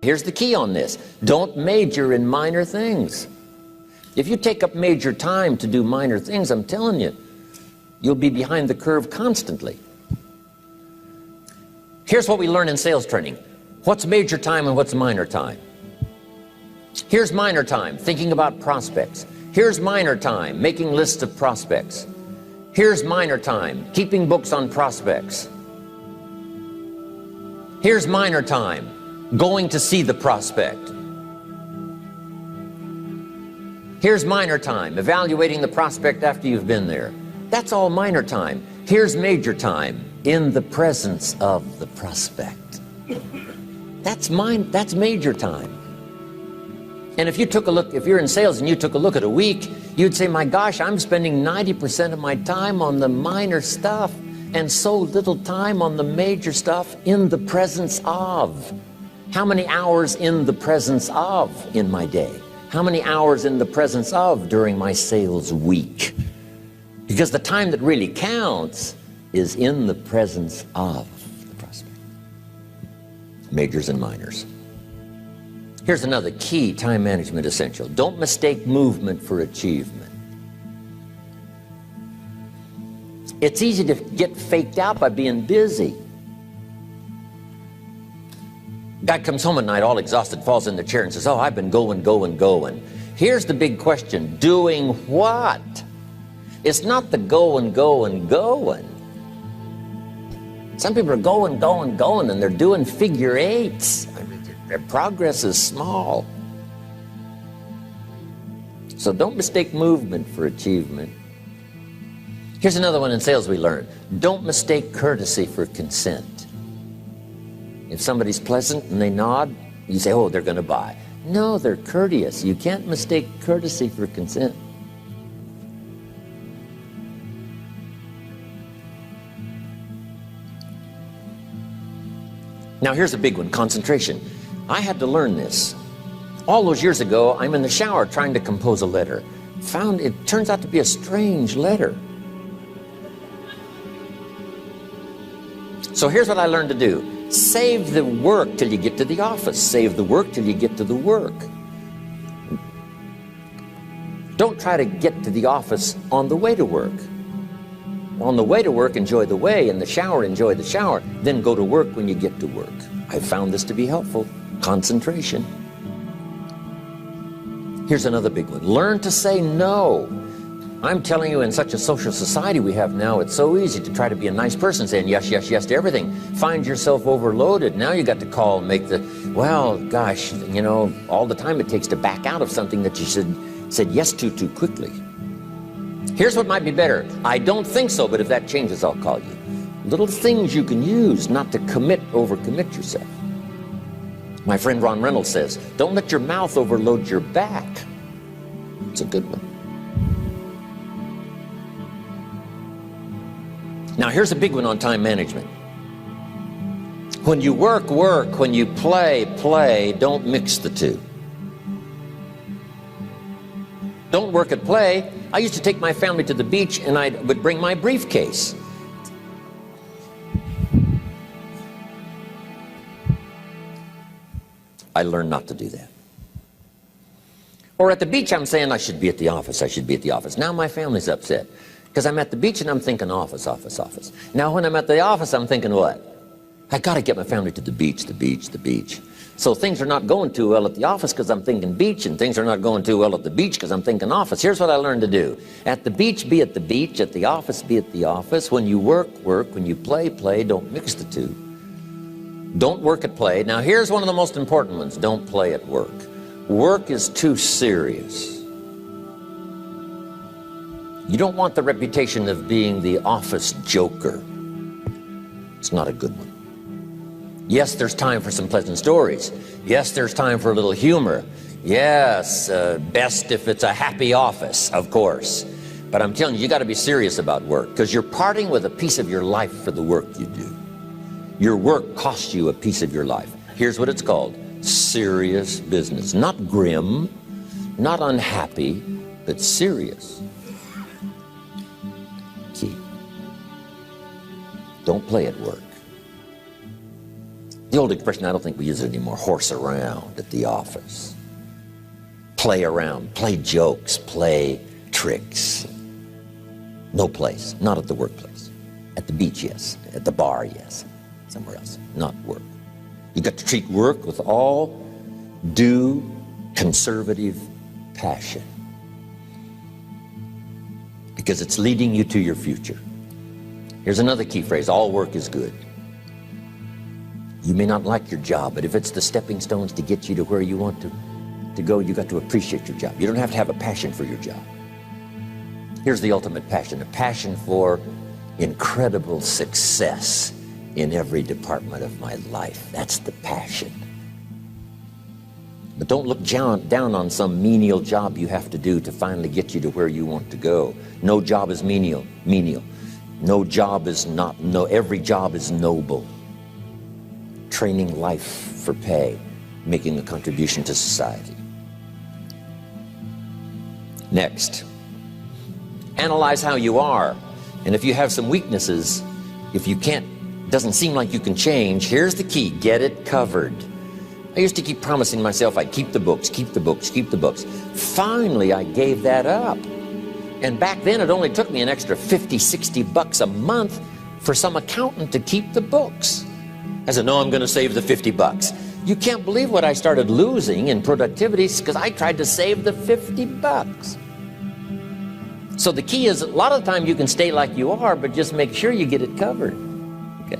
Here's the key on this. Don't major in minor things. If you take up major time to do minor things, I'm telling you, you'll be behind the curve constantly. Here's what we learn in sales training. What's major time and what's minor time? Here's minor time, thinking about prospects. Here's minor time, making lists of prospects. Here's minor time, keeping books on prospects. Here's minor time, going to see the prospect. Here's minor time, evaluating the prospect after you've been there. That's all minor time. Here's major time, in the presence of the prospect. That's major time. And if you took a look, if you're in sales and you took a look at a week, you'd say, my gosh, I'm spending 90% of my time on the minor stuff and so little time on the major stuff in the presence of. How many hours in the presence of in my day? How many hours in the presence of during my sales week? Because the time that really counts is in the presence of the prospect. Majors and minors. Here's another key time management essential. Don't mistake movement for achievement. It's easy to get faked out by being busy. Guy comes home at night all exhausted, falls in the chair and says, oh, I've been going. Here's the big question. Doing what? It's not the going. Some people are going, and they're doing figure eights. I mean, their progress is small. So don't mistake movement for achievement. Here's another one in sales we learned. Don't mistake courtesy for consent. If somebody's pleasant and they nod, you say, oh, they're going to buy. No, they're courteous. You can't mistake courtesy for consent. Now here's a big one, concentration. I had to learn this. All those years ago, I'm in the shower trying to compose a letter. Found it turns out to be a strange letter. So here's what I learned to do. Save the work till you get to the office. Save the work till you get to the work. Don't try to get to the office on the way to work. On the way to work, enjoy the way. In the shower, enjoy the shower. Then go to work when you get to work. I found this to be helpful. Concentration. Here's another big one. Learn to say no. I'm telling you, in such a social society we have now, it's so easy to try to be a nice person, saying yes to everything. Find yourself overloaded. Now you got to call and make the, well, gosh, you know, all the time it takes to back out of something that you said yes to too quickly. Here's what might be better. I don't think so, but if that changes, I'll call you. Little things you can use not to overcommit yourself. My friend Ron Reynolds says, don't let your mouth overload your back. It's a good one. Now here's a big one on time management. When you work, when you play, don't mix the two. Don't work at play. I used to take my family to the beach and I would bring my briefcase. I learned not to do that. Or at the beach, I'm saying I should be at the office. Now my family's upset. Because I'm at the beach and I'm thinking office. Now when I'm at the office, I'm thinking what? I got to get my family to the beach. So things are not going too well at the office because I'm thinking beach, and things are not going too well at the beach because I'm thinking office. Here's what I learned to do. At the beach, be at the beach. At the office, be at the office. When you work. When you play. Don't mix the two. Don't work at play. Now here's one of the most important ones. Don't play at work. Work is too serious. You don't want the reputation of being the office joker. It's not a good one. Yes, there's time for some pleasant stories. Yes, there's time for a little humor. Yes, best if it's a happy office, of course. But I'm telling you, you got to be serious about work, because you're parting with a piece of your life for the work you do. Your work costs you a piece of your life. Here's what it's called. Serious business. Not grim, not unhappy, but serious. Key. Don't play at work. The old expression, I don't think we use it anymore, horse around at the office. Play around, play jokes, play tricks. No place, not at the workplace. At the beach, yes. At the bar, yes. Somewhere else, not work. You got to treat work with all due conservative passion, because it's leading you to your future. Here's another key phrase: all work is good. You may not like your job, but if it's the stepping stones to get you to where you want to go, you got to appreciate your job. You don't have to have a passion for your job. Here's the ultimate passion: a passion for incredible success in every department of my life. That's the passion. But don't look down on some menial job you have to do to finally get you to where you want to go. No job is menial. No job is not, every job is noble. Training life for pay, making a contribution to society. Next, analyze how you are. And if you have some weaknesses, if you can't, doesn't seem like you can change, here's the key: get it covered. I used to keep promising myself I'd keep the books, keep the books, keep the books. Finally, I gave that up. And back then, it only took me an extra $50, $60 a month for some accountant to keep the books. I said, no, I'm going to save the $50. You can't believe what I started losing in productivity because I tried to save the $50. So the key is, a lot of the time you can stay like you are, but just make sure you get it covered. Okay.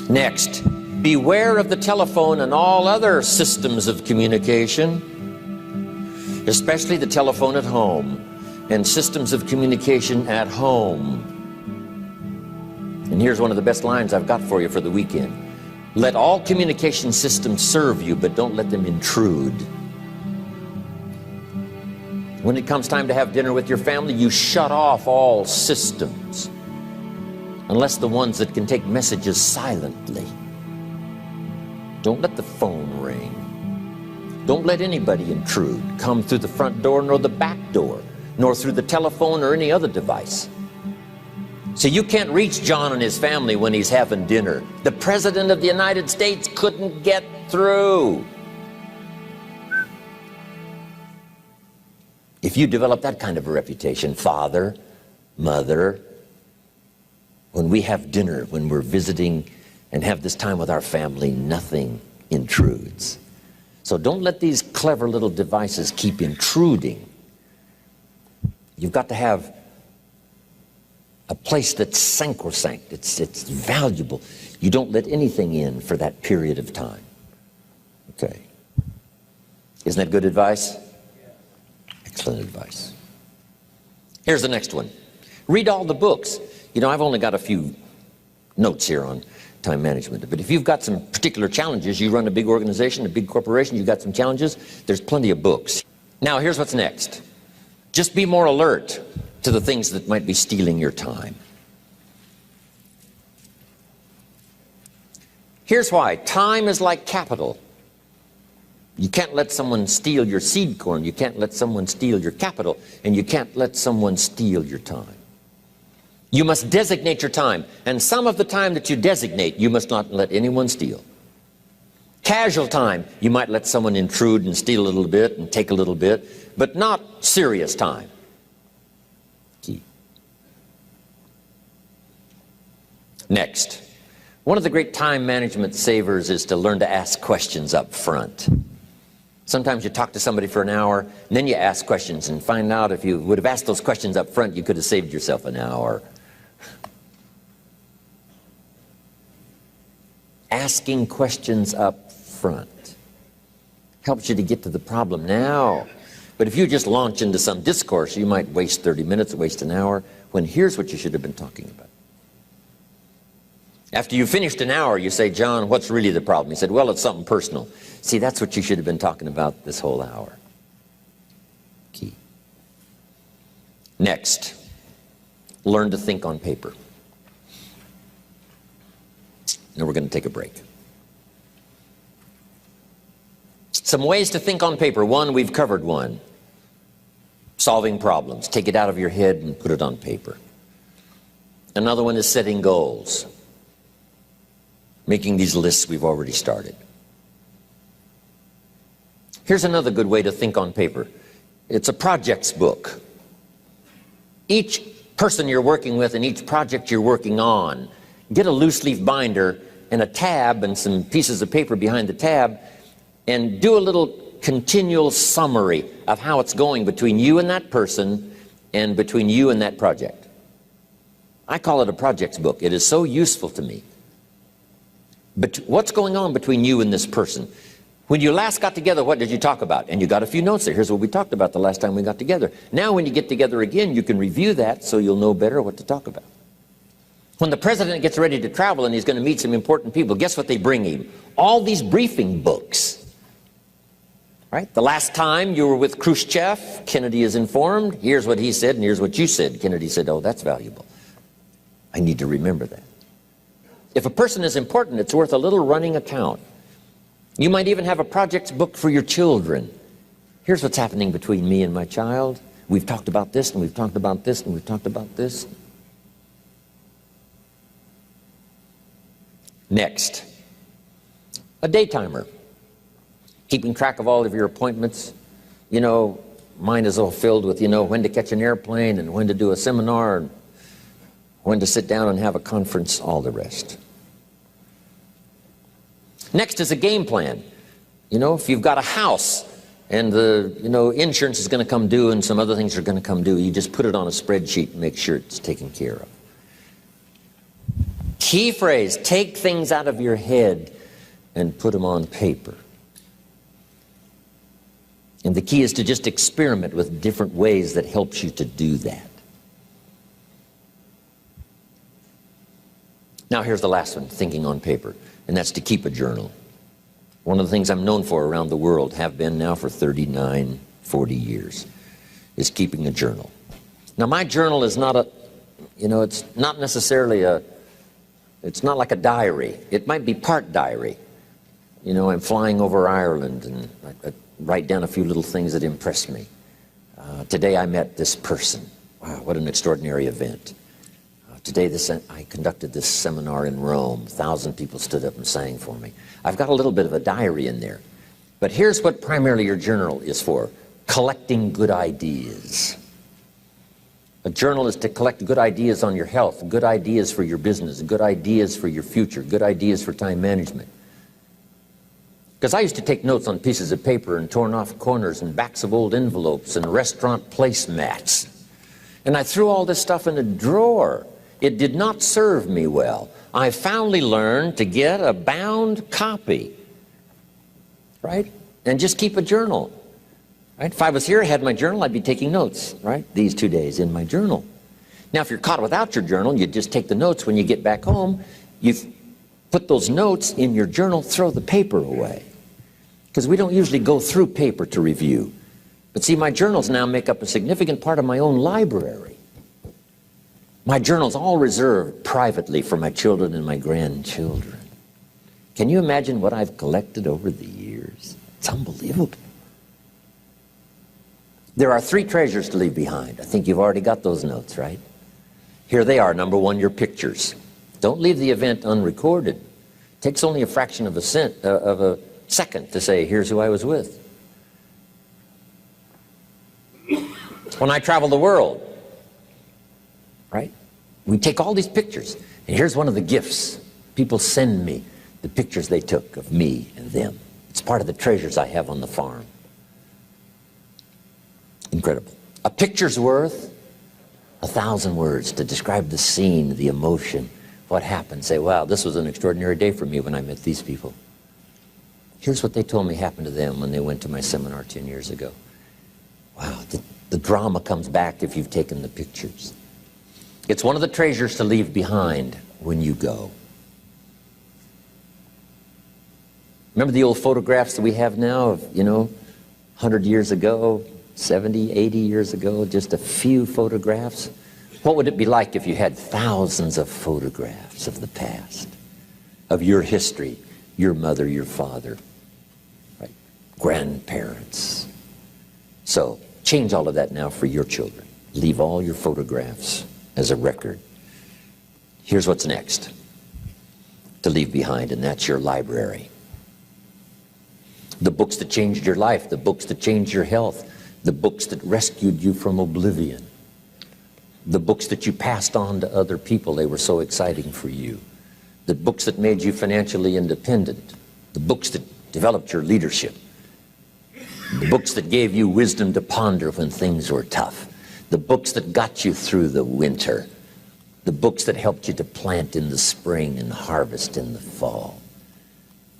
Next, beware of the telephone and all other systems of communication, especially the telephone at home and systems of communication at home. And here's one of the best lines I've got for you for the weekend: let all communication systems serve you, but don't let them intrude. When it comes time to have dinner with your family, you shut off all systems, unless the ones that can take messages silently. Don't let the phone ring. Don't let anybody intrude, come through the front door nor the back door, nor through the telephone or any other device. So you can't reach John and his family when he's having dinner. The President of the United States couldn't get through. If you develop that kind of a reputation, father, mother, when we have dinner, when we're visiting and have this time with our family, nothing intrudes. So don't let these clever little devices keep intruding. You've got to have a place that's sacrosanct, it's valuable. You don't let anything in for that period of time. Okay. Isn't that good advice? Excellent advice. Here's the next one. Read all the books. You know, I've only got a few notes here on time management, but if you've got some particular challenges, you run a big organization, a big corporation, you've got some challenges, there's plenty of books. Now, here's what's next. Just be more alert to the things that might be stealing your time. Here's why. Time is like capital. You can't let someone steal your seed corn. You can't let someone steal your capital. And you can't let someone steal your time. You must designate your time. And some of the time that you designate, you must not let anyone steal. Casual time, you might let someone intrude and steal a little bit and take a little bit, but not serious time. Key. Next, one of the great time management savers is to learn to ask questions up front. Sometimes you talk to somebody for an hour, and then you ask questions and find out if you would have asked those questions up front, you could have saved yourself an hour. Asking questions up front helps you to get to the problem now. But if you just launch into some discourse, you might waste 30 minutes, waste an hour, when here's what you should have been talking about. After you finished an hour, you say, John, what's really the problem? He said, well, it's something personal. See, that's what you should have been talking about this whole hour. Key. Next, learn to think on paper. Now we're going to take a break. Some ways to think on paper. One, we've covered one. Solving problems. Take it out of your head and put it on paper. Another one is setting goals. Making these lists we've already started. Here's another good way to think on paper. It's a projects book. Each person you're working with and each project you're working on, get a loose leaf binder and a tab and some pieces of paper behind the tab and do a little continual summary of how it's going between you and that person and between you and that project. I call it a projects book. It is so useful to me. But what's going on between you and this person? When you last got together, what did you talk about? And you got a few notes there. Here's what we talked about the last time we got together. Now when you get together again, you can review that so you'll know better what to talk about. When the president gets ready to travel and he's going to meet some important people, guess what they bring him? All these briefing books. Right? The last time you were with Khrushchev, Kennedy is informed. Here's what he said and here's what you said. Kennedy said, oh, that's valuable. I need to remember that. If a person is important, it's worth a little running account. You might even have a projects book for your children. Here's what's happening between me and my child. We've talked about this, and we've talked about this, and we've talked about this. Next, a day timer. Keeping track of all of your appointments. You know, mine is all filled with, when to catch an airplane and when to do a seminar and when to sit down and have a conference, all the rest. Next is a game plan. If you've got a house and the insurance is going to come due and some other things are going to come due, you just put it on a spreadsheet and make sure it's taken care of. Key phrase, take things out of your head and put them on paper. And the key is to just experiment with different ways that helps you to do that. Now here's the last one, thinking on paper, and that's to keep a journal. One of the things I'm known for around the world, have been now for 39, 40 years, is keeping a journal. Now my journal is not it's not necessarily it's not like a diary. It might be part diary. I'm flying over Ireland and I write down a few little things that impress me. Today I met this person. Wow, what an extraordinary event. Today I conducted this seminar in Rome. 1,000 people stood up and sang for me. I've got a little bit of a diary in there. But here's what primarily your journal is for. Collecting good ideas. A journal is to collect good ideas on your health, good ideas for your business, good ideas for your future, good ideas for time management. Because I used to take notes on pieces of paper and torn off corners and backs of old envelopes and restaurant placemats. And I threw all this stuff in a drawer. It did not serve me well. I finally learned to get a bound copy, right? And just keep a journal, right? If I was here, I had my journal, I'd be taking notes, right? These 2 days in my journal. Now, if you're caught without your journal, you just take the notes when you get back home. You put those notes in your journal, throw the paper away. Because we don't usually go through paper to review. But see, my journals now make up a significant part of my own library. My journal's all reserved privately for my children and my grandchildren. Can you imagine what I've collected over the years? It's unbelievable. There are 3 treasures to leave behind. I think you've already got those notes, right? Here they are. Number 1, your pictures. Don't leave the event unrecorded. It takes only a fraction of a second to say, here's who I was with. When I travel the world, right? We take all these pictures, and here's one of the gifts. People send me the pictures they took of me and them. It's part of the treasures I have on the farm. Incredible. A picture's worth 1,000 words to describe the scene, the emotion, what happened. Say, wow, this was an extraordinary day for me when I met these people. Here's what they told me happened to them when they went to my seminar 10 years ago. Wow, the drama comes back if you've taken the pictures. It's one of the treasures to leave behind when you go. Remember the old photographs that we have now of, 100 years ago, 70, 80 years ago, just a few photographs? What would it be like if you had thousands of photographs of the past, of your history, your mother, your father, right? Grandparents? So change all of that now for your children. Leave all your photographs as a record Here's what's next to leave behind, and that's your library. The books that changed your life, the books that changed your health, the books that rescued you from oblivion, the books that you passed on to other people, they were so exciting for you, the books that made you financially independent, the books that developed your leadership, the books that gave you wisdom to ponder when things were tough, the books that got you through the winter, the books that helped you to plant in the spring and harvest in the fall.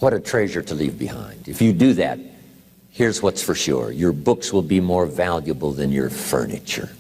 What a treasure to leave behind. If you do that, here's what's for sure. Your books will be more valuable than your furniture.